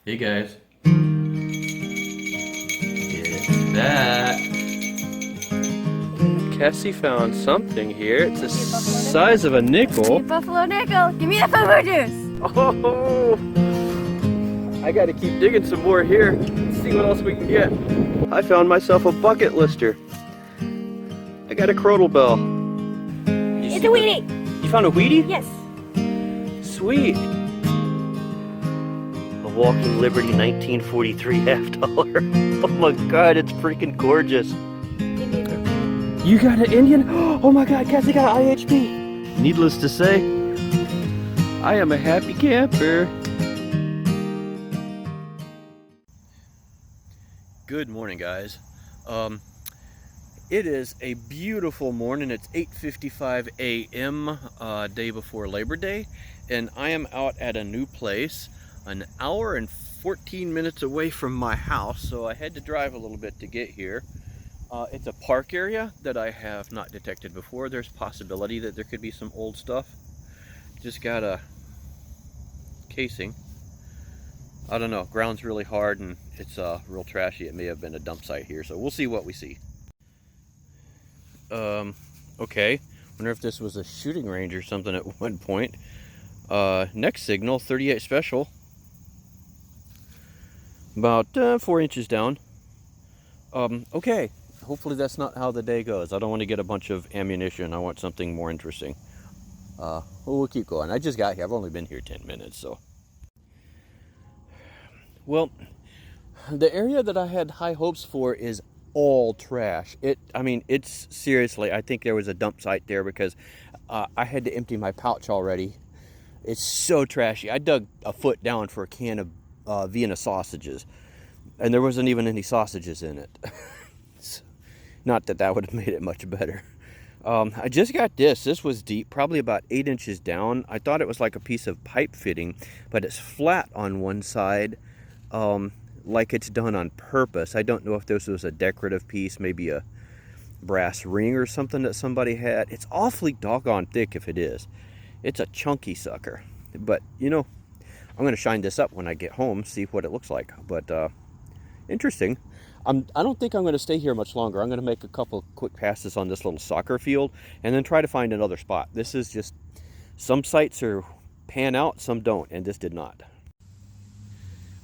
Hey guys. It's that. Cassie found something here. It's the size of a nickel. Buffalo nickel. Give me the fufu juice. Oh! I gotta keep digging some more here. Let's see what else we can get. I found myself a bucket lister. I got a crotal bell. It's a weedie. You found a weedie? Yes. Sweet. A Walking Liberty 1943 half dollar. Oh my god, it's freaking gorgeous. You got an Indian? Oh my god, Cassie got an IHP. Needless to say, I am a happy camper. Good morning, guys. It is a beautiful morning. It's 8:55 a.m. Day before Labor Day, and I am out at a new place, an hour and 14 minutes away from my house, so I had to drive a little bit to get here. It's a park area that I have not detected before. There's possibility that there could be some old stuff. Just got a casing. I don't know, ground's really hard and it's real trashy. It may have been a dump site here, so we'll see what we see. Okay, wonder if this was a shooting range or something at one point. Next signal, 38 special. About 4 inches down. Okay, hopefully that's not how the day goes. I don't want to get a bunch of ammunition. I want something more interesting. We'll keep going. I just got here. I've only been here 10 minutes, so. Well, the area that I had high hopes for is all trash. It's seriously, I think there was a dump site there because I had to empty my pouch already. It's so trashy. I dug a foot down for a can of Vienna sausages, and there wasn't even any sausages in it. Not that that would have made it much better. I just got this. This was deep, probably about 8 inches down. I thought it was like a piece of pipe fitting, but it's flat on one side. Like it's done on purpose. I don't know if this was a decorative piece, maybe a brass ring or something that somebody had. It's awfully doggone thick if it is. It's a chunky sucker. But, you know, I'm going to shine this up when I get home, see what it looks like. But, interesting. I don't think I'm going to stay here much longer. I'm going to make a couple quick passes on this little soccer field and then try to find another spot. This is just, some sites are pan out, some don't, and this did not.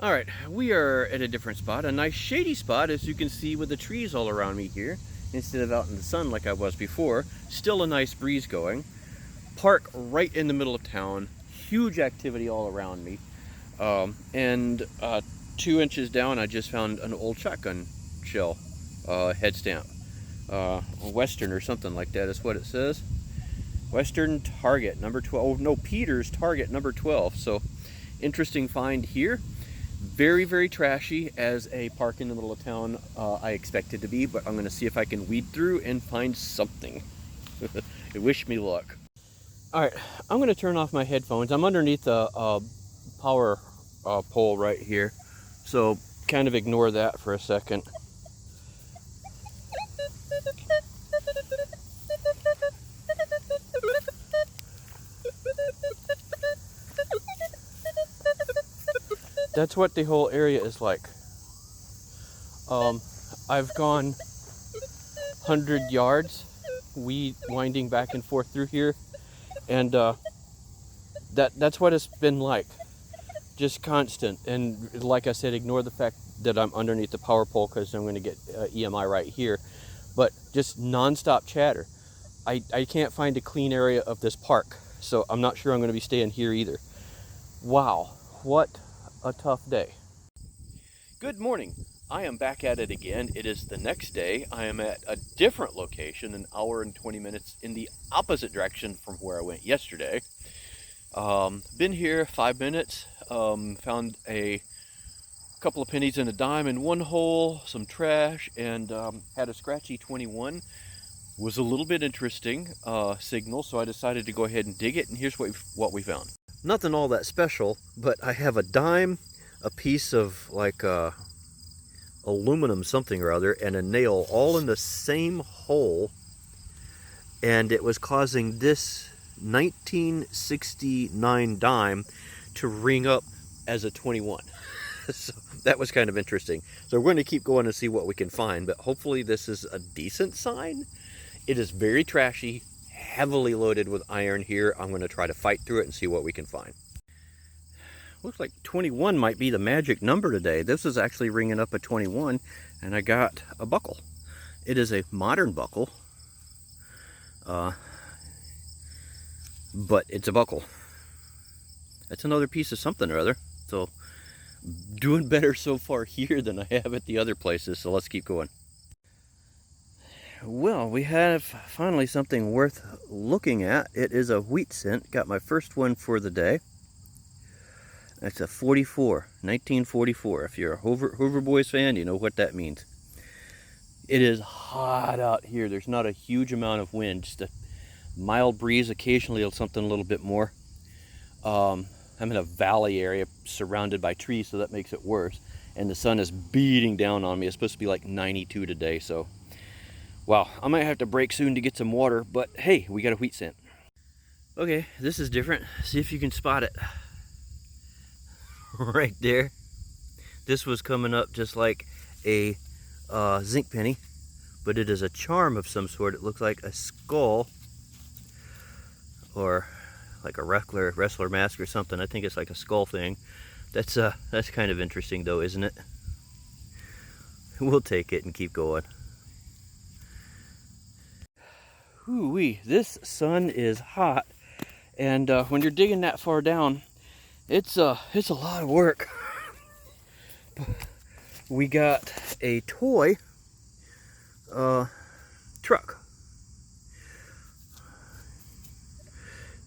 All right, we are at a different spot, a nice shady spot, as you can see with the trees all around me here, instead of out in the sun like I was before. Still a nice breeze going. Park right in the middle of town, huge activity all around me. 2 inches down, I just found an old shotgun shell head stamp. Western or something like that is what it says. Western Target number 12. Oh, no, Peters Target number 12. So interesting find here. Very, very trashy as a park in the middle of town I expected to be, but I'm going to see if I can weed through and find something. Wish me luck. All right, I'm going to turn off my headphones. I'm underneath a power pole right here, so kind of ignore that for a second. That's what the whole area is like. I've gone 100 yards winding back and forth through here, and that's what it's been like. Just constant. And like I said, ignore the fact that I'm underneath the power pole because I'm going to get EMI right here. But just nonstop chatter. I can't find a clean area of this park, so I'm not sure I'm going to be staying here either. Wow, what a tough day. Good morning. I am back at it again. It is the next day. I am at a different location, an hour and 20 minutes in the opposite direction from where I went yesterday. Been here 5 minutes. Found a couple of pennies and a dime in one hole, some trash, and had a scratchy 21. Was a little bit interesting signal, so I decided to go ahead and dig it, and here's what we found. Nothing all that special, but I have a dime, a piece of like aluminum something or other, and a nail all in the same hole, and it was causing this 1969 dime to ring up as a 21. So that was kind of interesting. So we're going to keep going and see what we can find, but hopefully this is a decent sign. It is very trashy, heavily loaded with iron here. I'm going to try to fight through it and see what we can find. Looks like 21 might be the magic number today. This is actually ringing up at 21, and I got a buckle. It is a modern buckle, but it's a buckle. That's another piece of something or other. So doing better so far here than I have at the other places, so let's keep going. Well, we have finally something worth looking at. It is a wheat cent. Got my first one for the day. That's a 1944. If you're a Hoover Boys fan, you know what that means. It is hot out here. There's not a huge amount of wind, just a mild breeze, occasionally something a little bit more. I'm in a valley area surrounded by trees, so that makes it worse. And the sun is beating down on me. It's supposed to be like 92 today, so wow, I might have to break soon to get some water, but hey, we got a wheat cent. Okay, this is different. See if you can spot it. Right there. This was coming up just like a zinc penny, but it is a charm of some sort. It looks like a skull or like a wrestler mask or something. I think it's like a skull thing. That's kind of interesting though, isn't it? We'll take it and keep going. Ooh-wee, this sun is hot, and when you're digging that far down, it's a lot of work. We got a toy truck.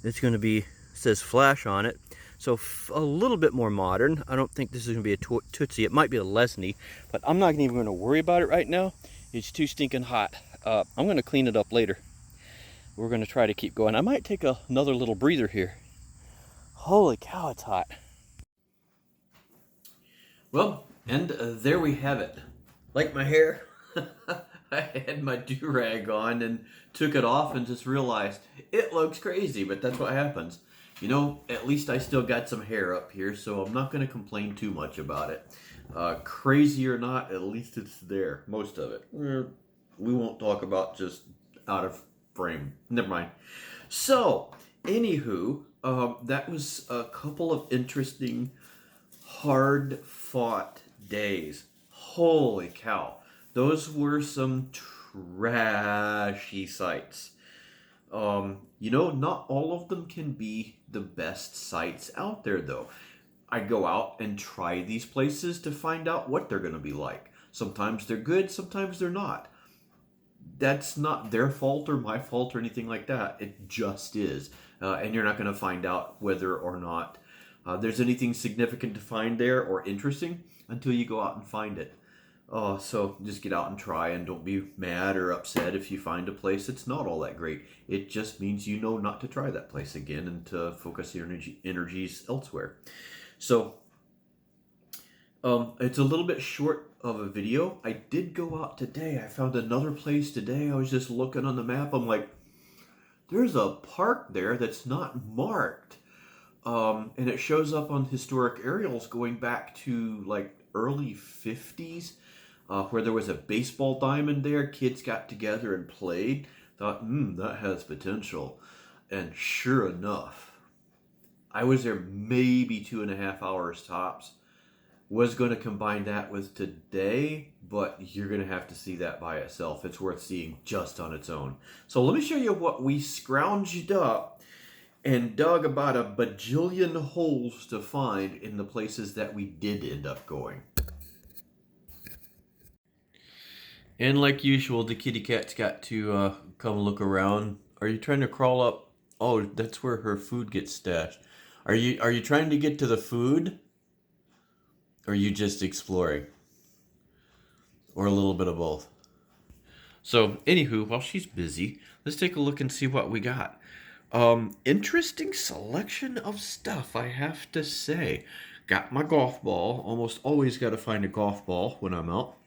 It's going to be, says Flash on it, so a little bit more modern. I don't think this is going to be a Tootsie. It might be a Lesche, but I'm not even going to worry about it right now. It's too stinking hot. I'm going to clean it up later. We're going to try to keep going. I might take another little breather here. Holy cow, it's hot. Well, and there we have it. Like my hair? I had my do-rag on and took it off and just realized it looks crazy, but that's what happens. You know, at least I still got some hair up here, so I'm not going to complain too much about it. Crazy or not, at least it's there, most of it. We won't talk about just out of frame. Never mind. So, anywho, that was a couple of interesting, hard-fought days. Holy cow. Those were some trashy sites. You know, not all of them can be the best sites out there, though. I go out and try these places to find out what they're going to be like. Sometimes they're good, sometimes they're not. That's not their fault or my fault or anything like that. It just is. And you're not going to find out whether or not there's anything significant to find there or interesting until you go out and find it. So just get out and try, and don't be mad or upset if you find a place that's not all that great. It just means you know not to try that place again and to focus your energies elsewhere. So it's a little bit short of a video. I did go out today. I found another place today. I was just looking on the map. I'm like, there's a park there that's not marked. And it shows up on historic aerials going back to like early 50s, where there was a baseball diamond there. Kids got together and played. Thought, that has potential. And sure enough, I was there maybe 2.5 hours tops. Was going to combine that with today, but you're going to have to see that by itself. It's worth seeing just on its own. So let me show you what we scrounged up and dug about a bajillion holes to find in the places that we did end up going. And like usual, the kitty cat's got to come look around. Are you trying to crawl up? Oh, that's where her food gets stashed. Are you trying to get to the food? Or are you just exploring? Or a little bit of both? So, anywho, while she's busy, let's take a look and see what we got. Interesting selection of stuff, I have to say. Got my golf ball. Almost always got to find a golf ball when I'm out.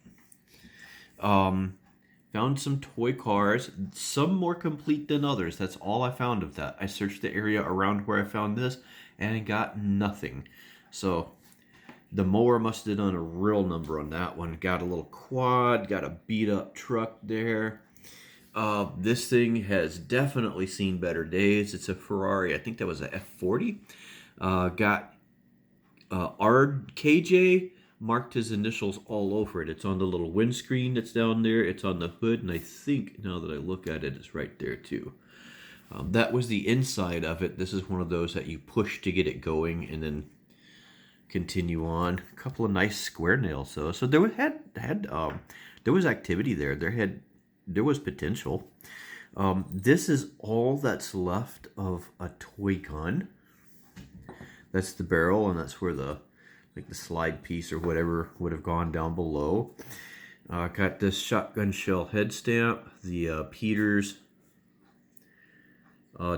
Found some toy cars. Some more complete than others. That's all I found of that. I searched the area around where I found this and got nothing. So, The mower must have done a real number on that one. Got a little quad, got a beat up truck there. This thing has definitely seen better days. It's a Ferrari. I think that was a F40. Got RKJ marked his initials all over it. It's on the little windscreen that's down there. It's on the hood, and I think now that I look at it, it's right there too. That was the inside of it. This is one of those that you push to get it going and then continue on. A couple of nice square nails though. So there was activity there. There was potential. This is all that's left of a toy gun. That's the barrel, and that's where the slide piece or whatever would have gone down below. Got this shotgun shell head stamp, the Peters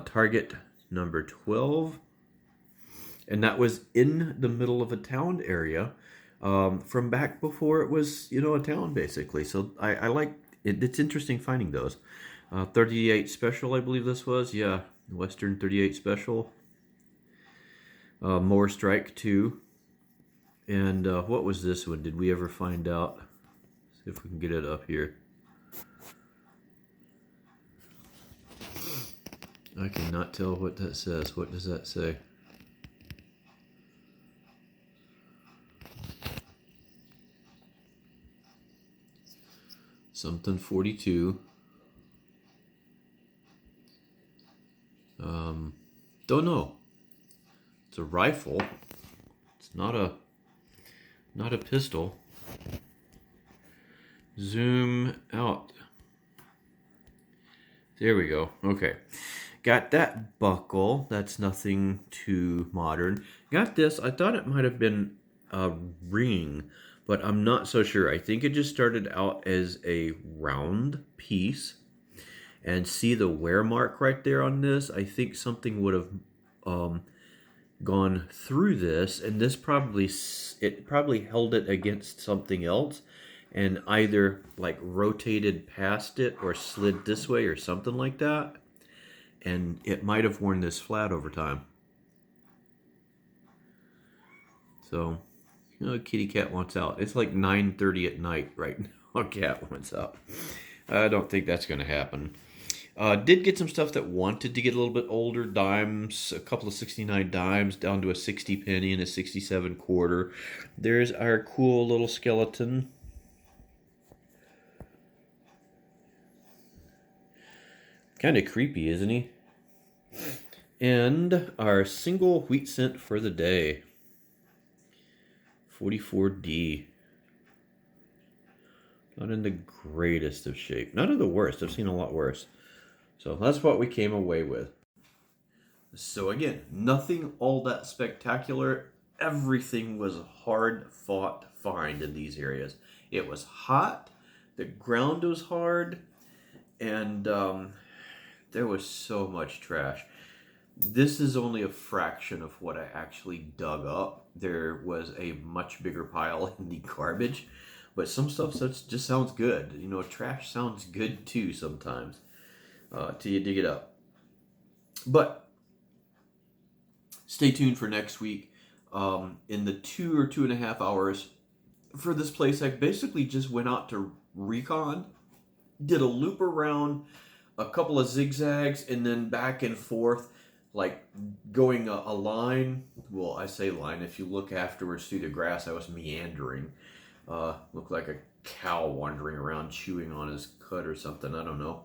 target number 12, and that was in the middle of a town area from back before it was, you know, a town basically. So I like it. It's interesting finding those. 38 special, I believe this was. Yeah, Western 38 special. Mower Strike 2. And what was this one? Did we ever find out? See if we can get it up here. I cannot tell what that says. What does that say? Something 42. Don't know. It's a rifle. It's not a pistol. Zoom out. There we go. Okay. Got that buckle. That's nothing too modern. Got this. I thought it might have been a ring, but I'm not so sure. I think it just started out as a round piece. And see the wear mark right there on this? I think something would have gone through this, and this probably held it against something else and either like rotated past it or slid this way or something like that, and it might have worn this flat over time. So, you know, kitty cat wants out. It's like 9:30 at night right now. A cat wants out. I don't think that's going to happen. Did get some stuff that wanted to get a little bit older. Dimes, a couple of 69 dimes down to a 60 penny and a 67 quarter. There's our cool little skeleton. Kind of creepy, isn't he? And our single wheat cent for the day. 44D. Not in the greatest of shape. Not in the worst. I've seen a lot worse. So that's what we came away with. So again, nothing all that spectacular. Everything was hard fought find in these areas. It was hot. The ground was hard. And there was so much trash. This is only a fraction of what I actually dug up. There was a much bigger pile in the garbage. But some stuff just sounds good. You know, trash sounds good too sometimes. Till you dig it up. But stay tuned for next week. In the 2 or 2.5 hours for this place, I basically just went out to recon, did a loop around, a couple of zigzags, and then back and forth, like going a line. Well, I say line. If you look afterwards through the grass, I was meandering. Looked like a cow wandering around chewing on his cud or something. I don't know.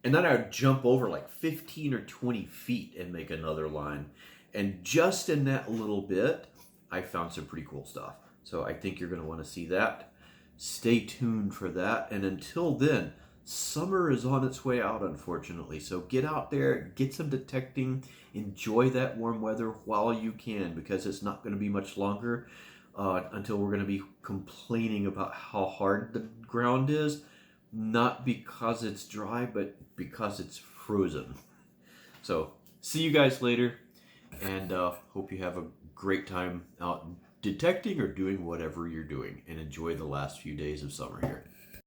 And then I would jump over like 15 or 20 feet and make another line. And just in that little bit, I found some pretty cool stuff. So I think you're going to want to see that. Stay tuned for that. And until then, summer is on its way out, unfortunately. So get out there, get some detecting, enjoy that warm weather while you can, because it's not going to be much longer until we're going to be complaining about how hard the ground is. Not because it's dry, but because it's frozen. So, see you guys later, and hope you have a great time out detecting or doing whatever you're doing, and enjoy the last few days of summer here.